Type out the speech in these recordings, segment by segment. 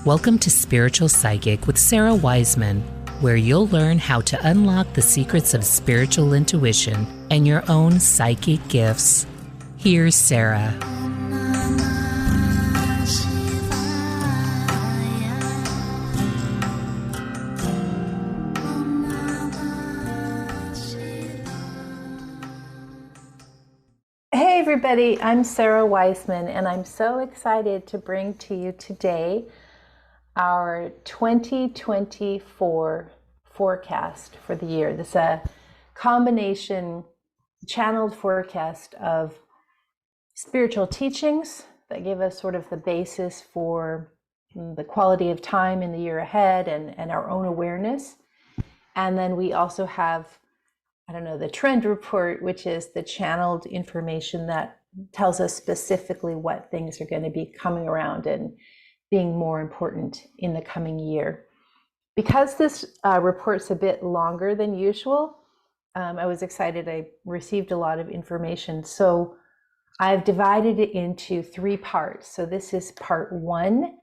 Welcome to Spiritual Psychic with Sara Wiseman, where you'll learn how to unlock the secrets of spiritual intuition and your own psychic gifts. Here's Sara. Hey everybody, I'm Sara Wiseman, and I'm so excited to bring to you today our 2024 forecast for the year. This is a combination channeled forecast of spiritual teachings that give us sort of the basis for the quality of time in the year ahead and our own awareness. And then we also have the trend report, which is the channeled information that tells us specifically what things are going to be coming around and being more important in the coming year. Because this report's a bit longer than usual, I was excited. I received a lot of information. So I've divided it into 3 parts. So this is part 1,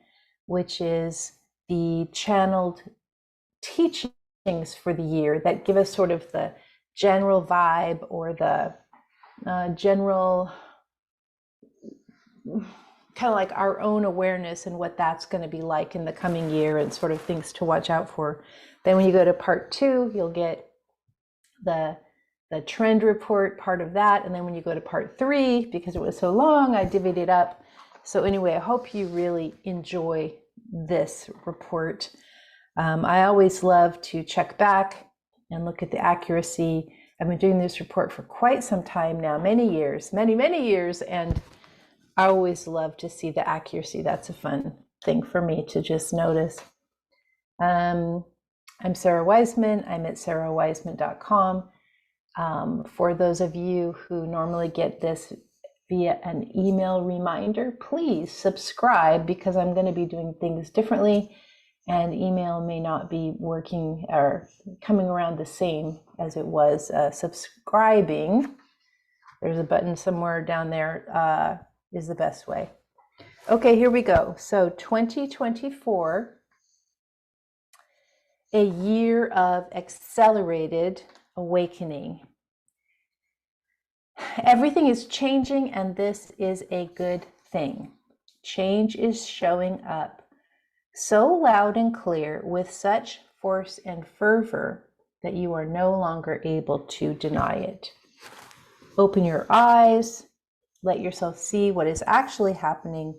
which is the channeled teachings for the year that give us sort of the general vibe or the general kind of like our own awareness and what that's going to be like in the coming year and sort of things to watch out for. Then when you go to part 2, you'll get the trend report part of that. And then when you go to part 3, because it was so long, I divvied it up. So anyway, I hope you really enjoy this report. I always love to check back and look at the accuracy. I've been doing this report for quite some time now, many years, many years, and I always love to see the accuracy. That's a fun thing for me to just notice. I'm Sara Wiseman. I'm at sarawiseman.com. For those of you who normally get this via an email reminder, please subscribe, because I'm going to be doing things differently. And email may not be working or coming around the same as it was. Subscribing, there's a button somewhere down there, is the best way. Okay, here we go. So 2024, a year of accelerated awakening. Everything is changing, and this is a good thing. Change is showing up so loud and clear with such force and fervor that you are no longer able to deny it. Open your eyes, let yourself see what is actually happening.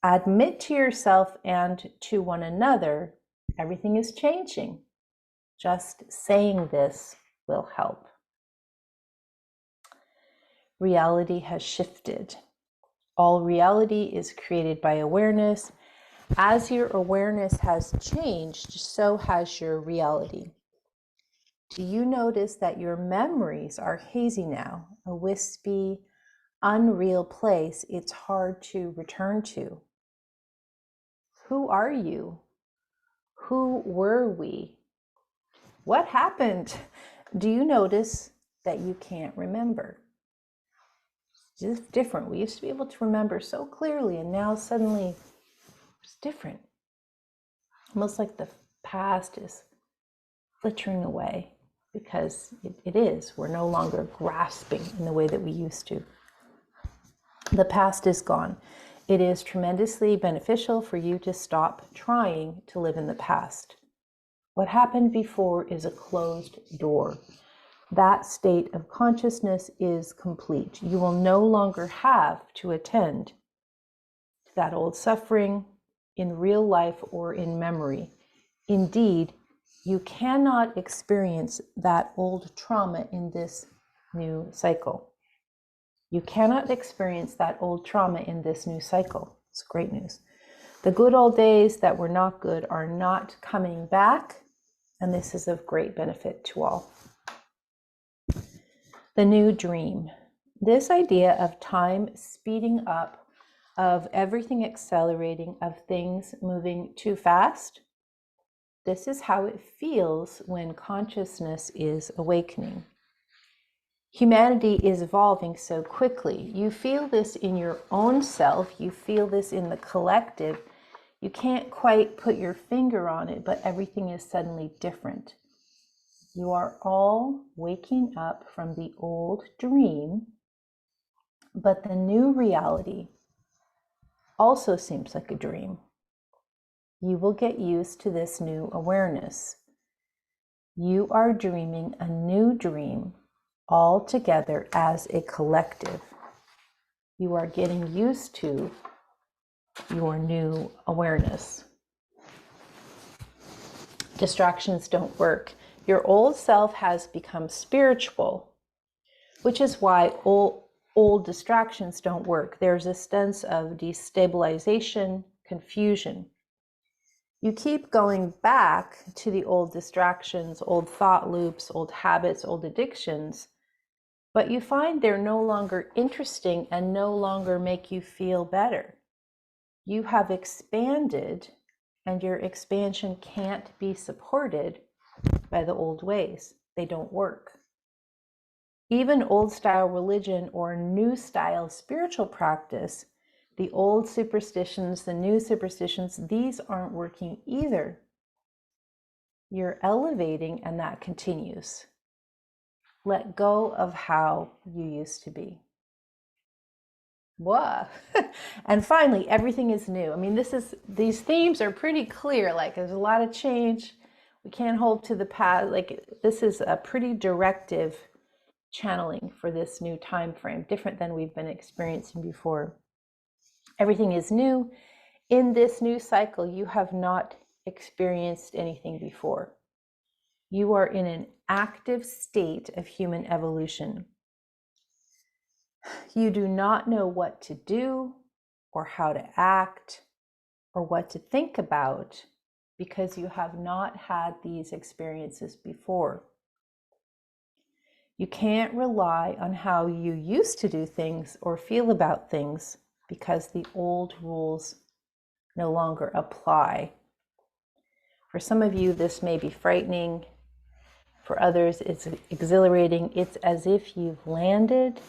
Admit to yourself and to one another, everything is changing. Just saying this will help. Reality has shifted. All reality is created by awareness. As your awareness has changed, so has your reality. Do you notice that your memories are hazy now, a wispy, unreal place it's hard to return to? Who are you? Who were we? What happened? Do you notice that you can't remember? It's just different. We used to be able to remember so clearly, and now suddenly it's different. Almost like the past is flittering away, because it is. We're no longer grasping in the way that we used to. The past is gone. It is tremendously beneficial for you to stop trying to live in the past. What happened before is a closed door. That state of consciousness is complete. You will no longer have to attend to that old suffering in real life or in memory. Indeed, you cannot experience that old trauma in this new cycle. You cannot experience that old trauma in this new cycle. It's great news. The good old days that were not good are not coming back, and this is of great benefit to all. The new dream. This idea of time speeding up, of everything accelerating, of things moving too fast. This is how it feels when consciousness is awakening. Humanity is evolving so quickly. You feel this in your own self. You feel this in the collective. You can't quite put your finger on it, but everything is suddenly different. You are all waking up from the old dream, but the new reality also seems like a dream. You will get used to this new awareness. You are dreaming a new dream all together as a collective. You are getting used to your new awareness. Distractions don't work. Your old self has become spiritual, which is why old distractions don't work. There's a sense of destabilization, confusion. You keep going back to the old distractions, old thought loops, old habits, old addictions, but you find they're no longer interesting and no longer make you feel better. You have expanded, and your expansion can't be supported by the old ways. They don't work. Even old style religion or new style spiritual practice, the old superstitions, the new superstitions, these aren't working either. You're elevating, and that continues. Let go of how you used to be. Whoa. And finally, everything is new. I mean, these themes are pretty clear. Like, there's a lot of change. We can't hold to the past. Like, this is a pretty directive channeling for this new time frame, different than we've been experiencing before. Everything is new. In this new cycle, you have not experienced anything before. You are in an active state of human evolution. You do not know what to do or how to act or what to think about because you have not had these experiences before. You can't rely on how you used to do things or feel about things because the old rules no longer apply. For some of you, this may be frightening. For others, it's exhilarating. It's as if you've landed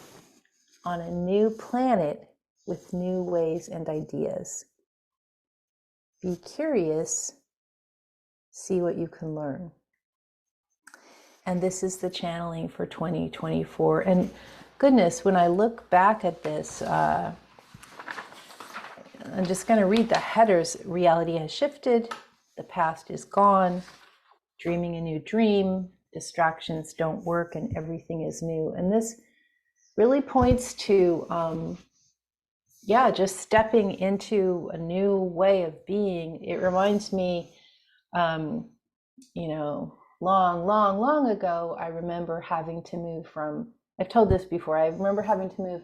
on a new planet with new ways and ideas. Be curious, see what you can learn. And this is the channeling for 2024. And goodness, when I look back at this, I'm just going to read the headers. Reality has shifted. The past is gone. Dreaming a new dream. Distractions don't work and everything is new. And this really points to, just stepping into a new way of being. It reminds me, long ago, I remember having to move from, I've told this before, I remember having to move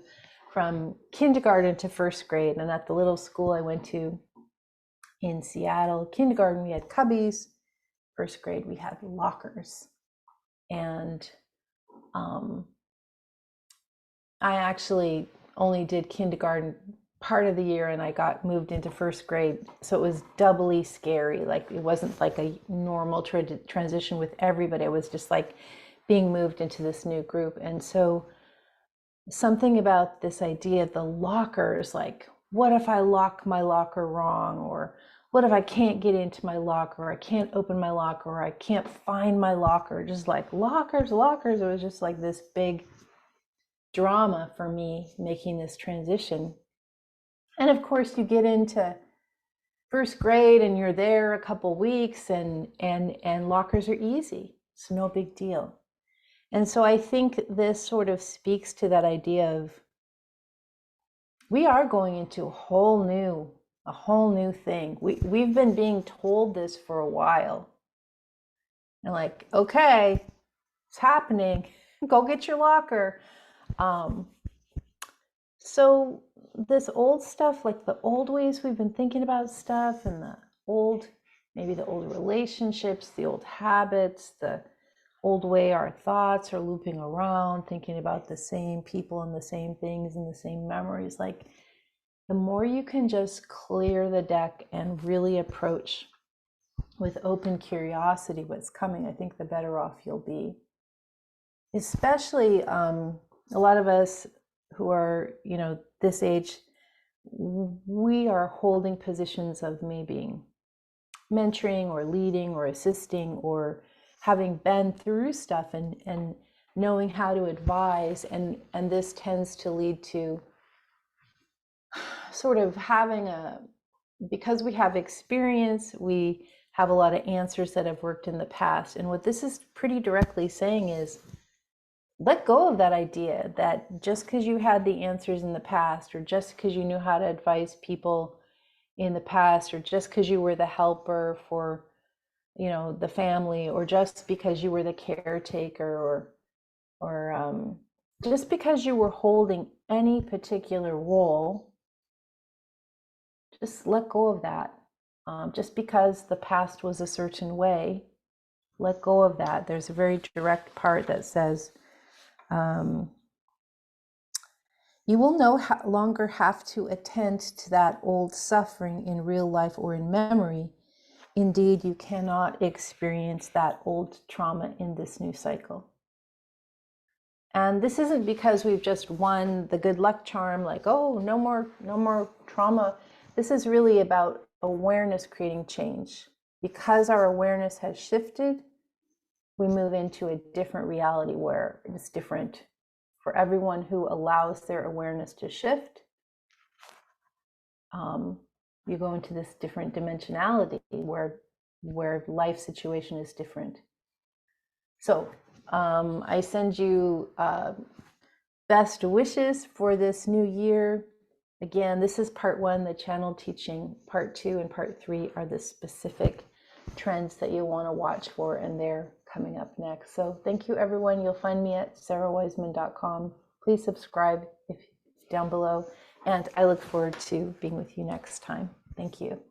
from kindergarten to first grade. And at the little school I went to in Seattle, kindergarten, we had cubbies. First grade, we had lockers. And I actually only did kindergarten part of the year and I got moved into first grade. So it was doubly scary. Like, it wasn't like a normal transition with everybody. It was just like being moved into this new group. And so something about this idea of the lockers, like, what if I lock my locker wrong? Or what if I can't get into my locker? Or I can't open my locker? Or I can't find my locker? Just like lockers. It was just like this big drama for me making this transition. And of course, you get into first grade and you're there a couple weeks and lockers are easy. It's no big deal. And so I think this sort of speaks to that idea of we are going into a whole new thing. We've been being told this for a while. And like, okay, it's happening. Go get your locker. So this old stuff, like the old ways we've been thinking about stuff and maybe the old relationships, the old habits, the old way our thoughts are looping around, thinking about the same people and the same things and the same memories. Like, the more you can just clear the deck and really approach with open curiosity what's coming, I think the better off you'll be. Especially a lot of us who are, this age, we are holding positions of maybe mentoring or leading or assisting or having been through stuff and knowing how to advise, and this tends to lead to sort of having because we have experience, we have a lot of answers that have worked in the past. And what this is pretty directly saying is, let go of that idea that just because you had the answers in the past, or just because you knew how to advise people in the past, or just because you were the helper for, the family, or just because you were the caretaker, or just because you were holding any particular role, just let go of that. Just because the past was a certain way, let go of that. There's a very direct part that says, you will no longer have to attend to that old suffering in real life or in memory. Indeed, you cannot experience that old trauma in this new cycle. And this isn't because we've just won the good luck charm, like, oh, no more trauma. This is really about awareness creating change. Because our awareness has shifted, we move into a different reality where it's different. For everyone who allows their awareness to shift, you go into this different dimensionality where life situation is different. So I send you best wishes for this new year. Again, this is part 1, the channel teaching. Part 2 and part 3 are the specific trends that you want to watch for, and they're coming up next. So thank you, everyone. You'll find me at sarawiseman.com. Please subscribe if down below, and I look forward to being with you next time. Thank you.